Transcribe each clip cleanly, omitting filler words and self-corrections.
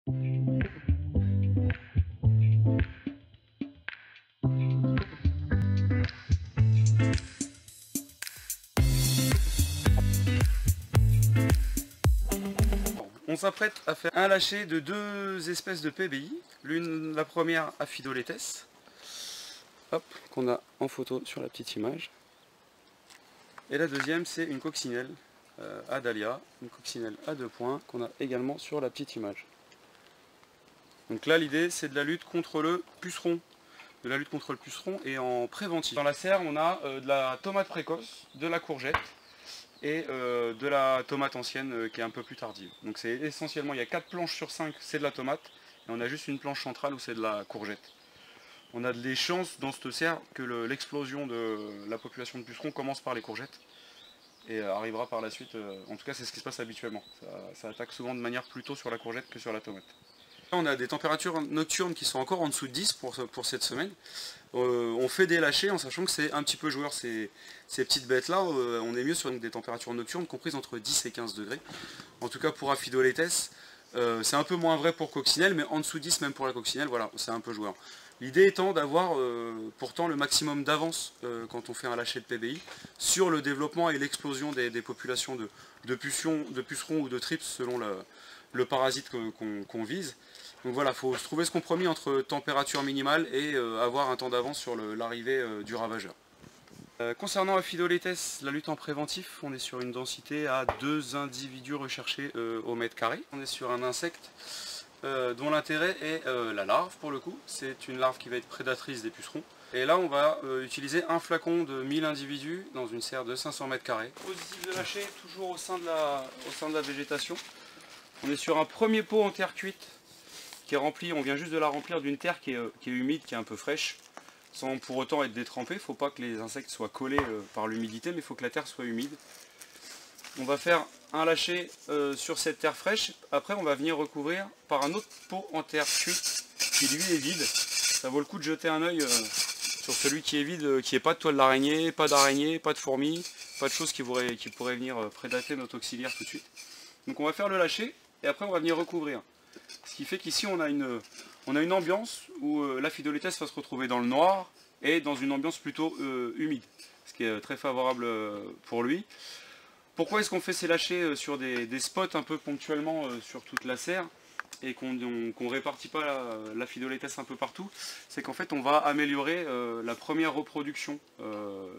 On s'apprête à faire un lâcher de deux espèces de PBI. La première Aphidoletes, qu'on a en photo sur la petite image. Et la deuxième, c'est une coccinelle Adalia, une coccinelle à 2 points, qu'on a également sur la petite image. Donc là, l'idée, c'est de la lutte contre le puceron. Et en préventif. Dans la serre, on a de la tomate précoce, de la courgette et de la tomate ancienne qui est un peu plus tardive. Donc c'est essentiellement, il y a 4 planches sur 5, c'est de la tomate, et on a juste une planche centrale où c'est de la courgette. On a des chances dans cette serre que l'explosion de la population de pucerons commence par les courgettes et arrivera par la suite, en tout cas c'est ce qui se passe habituellement. Ça attaque souvent de manière plus tôt sur la courgette que sur la tomate. Là, on a des températures nocturnes qui sont encore en dessous de 10 pour cette semaine. On fait des lâchers en sachant que c'est un petit peu joueur ces petites bêtes là. On est mieux sur des températures nocturnes comprises entre 10 et 15 degrés. En tout cas pour Aphidoletes, c'est un peu moins vrai pour coccinelle, mais en dessous de 10 même pour la coccinelle, voilà, c'est un peu joueur. L'idée étant d'avoir pourtant le maximum d'avance quand on fait un lâcher de PBI sur le développement et l'explosion des populations de pucerons ou de trips selon le parasite qu'on vise. Donc voilà, il faut se trouver ce compromis entre température minimale et avoir un temps d'avance sur l'arrivée du ravageur. Concernant Aphidoletes, la lutte en préventif, on est sur une densité à 2 individus recherchés au mètre carré. On est sur un insecte dont l'intérêt est la larve pour le coup. C'est une larve qui va être prédatrice des pucerons. Et là on va utiliser un flacon de 1000 individus dans une serre de 500 mètres carrés. Positif de lâcher, toujours au sein de la végétation. On est sur un premier pot en terre cuite qui est rempli, on vient juste de la remplir d'une terre qui est humide, qui est un peu fraîche, sans pour autant être détrempée. Il ne faut pas que les insectes soient collés par l'humidité, mais il faut que la terre soit humide. On va faire un lâcher sur cette terre fraîche. Après, on va venir recouvrir par un autre pot en terre cuite qui lui est vide. Ça vaut le coup de jeter un œil sur celui qui est vide, qui n'est pas de toile d'araignée, pas de fourmis, pas de choses qui pourraient venir prédater notre auxiliaire tout de suite. Donc on va faire le lâcher et après on va venir recouvrir. Ce qui fait qu'ici on a une ambiance où l'Aphidoletes va se retrouver dans le noir et dans une ambiance plutôt humide, ce qui est très favorable pour lui. Pourquoi est-ce qu'on fait ces lâchers sur des spots un peu ponctuellement sur toute la serre et qu'on répartit pas l'Aphidoletes un peu partout? C'est qu'en fait on va améliorer la première reproduction.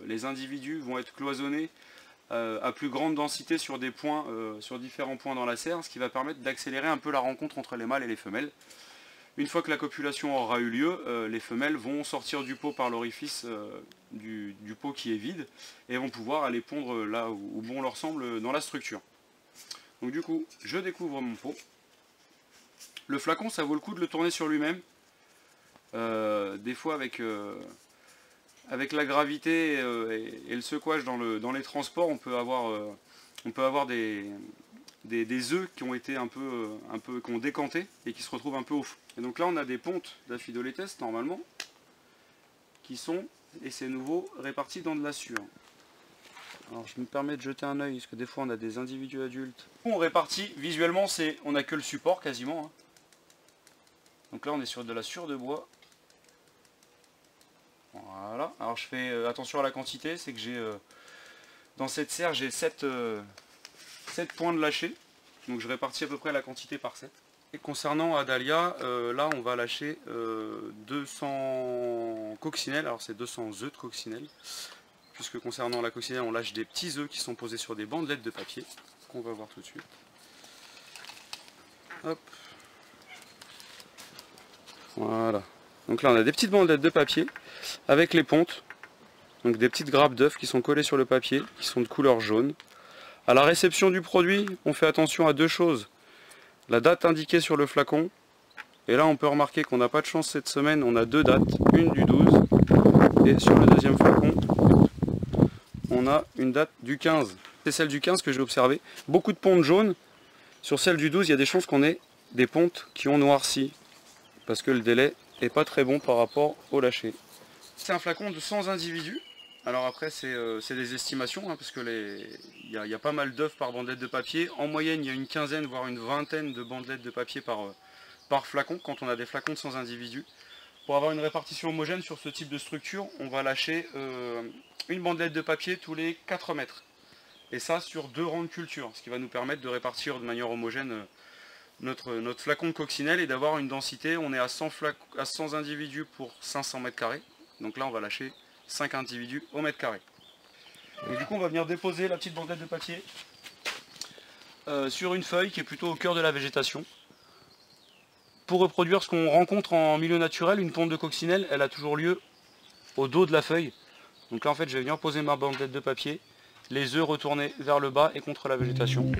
Les individus vont être cloisonnés à plus grande densité sur des points, sur différents points dans la serre, ce qui va permettre d'accélérer un peu la rencontre entre les mâles et les femelles. Une fois que la copulation aura eu lieu, les femelles vont sortir du pot par l'orifice du pot qui est vide et vont pouvoir aller pondre là où bon leur semble dans la structure. Donc du coup, je découvre mon pot. Le flacon, ça vaut le coup de le tourner sur lui-même. Des fois avec la gravité et le secouage dans les transports, on peut avoir des œufs qui ont été qui ont décanté et qui se retrouvent un peu au fond. Et donc là on a des pontes d'Aphidoletes normalement qui sont, et c'est nouveau, répartis dans de la sueur. Alors je me permets de jeter un œil parce que des fois on a des individus adultes. On répartit visuellement, on n'a que le support quasiment. Hein. Donc là on est sur de la sueur de bois. Voilà, alors je fais attention à la quantité, c'est que j'ai dans cette serre j'ai 7 points de lâcher, donc je répartis à peu près la quantité par 7. Et concernant Adalia, là on va lâcher 200 coccinelles, alors c'est 200 œufs de coccinelles, puisque concernant la coccinelle on lâche des petits œufs qui sont posés sur des bandelettes de papier, qu'on va voir tout de suite. Hop. Voilà. Donc là on a des petites bandelettes de papier avec les pontes, donc des petites grappes d'œufs qui sont collées sur le papier, qui sont de couleur jaune. À la réception du produit, on fait attention à 2 choses. La date indiquée sur le flacon, et là on peut remarquer qu'on n'a pas de chance cette semaine, on a 2 dates, une du 12, et sur le deuxième flacon, on a une date du 15. C'est celle du 15 que j'ai observé. Beaucoup de pontes jaunes, sur celle du 12 il y a des chances qu'on ait des pontes qui ont noirci, parce que le délai est pas très bon par rapport au lâcher. C'est un flacon de 100 individus. Alors après c'est des estimations, hein, parce que il y a pas mal d'œufs par bandelette de papier. En moyenne il y a une quinzaine voire une vingtaine de bandelettes de papier par flacon, quand on a des flacons de 100 individus. Pour avoir une répartition homogène sur ce type de structure, on va lâcher une bandelette de papier tous les 4 mètres. Et ça sur 2 rangs de culture, ce qui va nous permettre de répartir de manière homogène notre flacon de coccinelle et d'avoir une densité. On est à 100 individus pour 500 mètres carrés. Donc là on va lâcher 5 individus au mètre carré. Et du coup on va venir déposer la petite bandelette de papier sur une feuille qui est plutôt au cœur de la végétation. Pour reproduire ce qu'on rencontre en milieu naturel, une ponte de coccinelle, elle a toujours lieu au dos de la feuille. Donc là en fait je vais venir poser ma bandelette de papier, les œufs retournés vers le bas et contre la végétation.